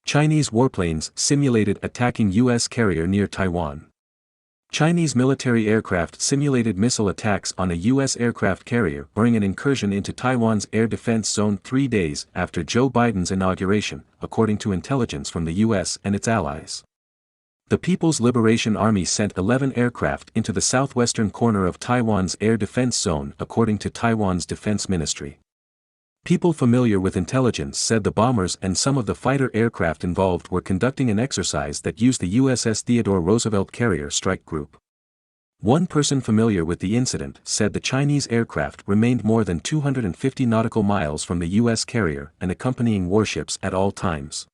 Chinese warplanes simulated attacking U.S. carrier near Taiwan. Chinese military aircraft simulated missile attacks on a U.S. aircraft carrier during an incursion into Taiwan's air defense zone 3 days after Joe Biden's inauguration, according to intelligence from the U.S. and its allies. The People's Liberation Army sent 11 aircraft into the southwestern corner of Taiwan's air defense zone, according to Taiwan's defense ministry. People familiar with intelligence said the bombers and some of the fighter aircraft involved were conducting an exercise that used the USS Theodore Roosevelt carrier strike group. One person familiar with the incident said the Chinese aircraft remained more than 250 nautical miles from the U.S. carrier and accompanying warships at all times.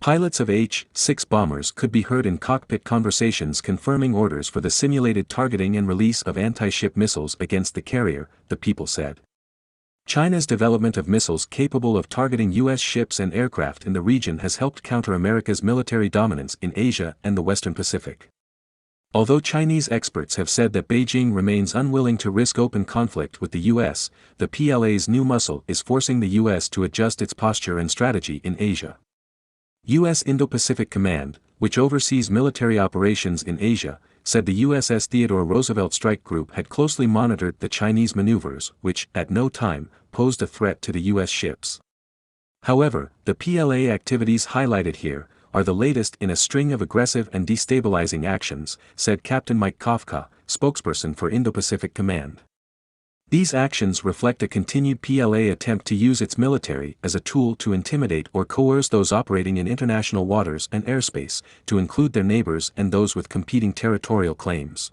Pilots of H-6 bombers could be heard in cockpit conversations confirming orders for the simulated targeting and release of anti-ship missiles against the carrier, the people said. China's development of missiles capable of targeting U.S. ships and aircraft in the region has helped counter America's military dominance in Asia and the Western Pacific. Although Chinese experts have said that Beijing remains unwilling to risk open conflict with the U.S., the PLA's new muscle is forcing the U.S. to adjust its posture and strategy in Asia. U.S. Indo-Pacific Command, which oversees military operations in Asia, said the USS Theodore Roosevelt strike group had closely monitored the Chinese maneuvers, which, at no time, posed a threat to the U.S. ships. However, the PLA activities highlighted here are the latest in a string of aggressive and destabilizing actions, said Captain Mike Kafka, spokesperson for Indo-Pacific Command. These actions reflect a continued PLA attempt to use its military as a tool to intimidate or coerce those operating in international waters and airspace, to include their neighbors and those with competing territorial claims.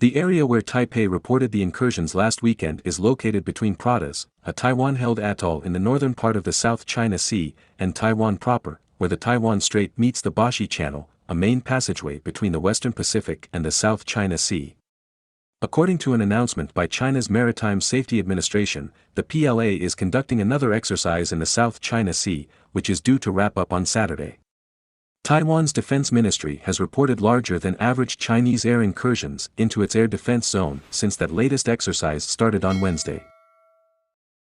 The area where Taipei reported the incursions last weekend is located between Pratas, a Taiwan-held atoll in the northern part of the South China Sea, and Taiwan proper, where the Taiwan Strait meets the Bashi Channel, a main passageway between the Western Pacific and the South China Sea. According to an announcement by China's Maritime Safety Administration, the PLA is conducting another exercise in the South China Sea, which is due to wrap up on Saturday. Taiwan's defense ministry has reported larger than average Chinese air incursions into its air defense zone since that latest exercise started on Wednesday.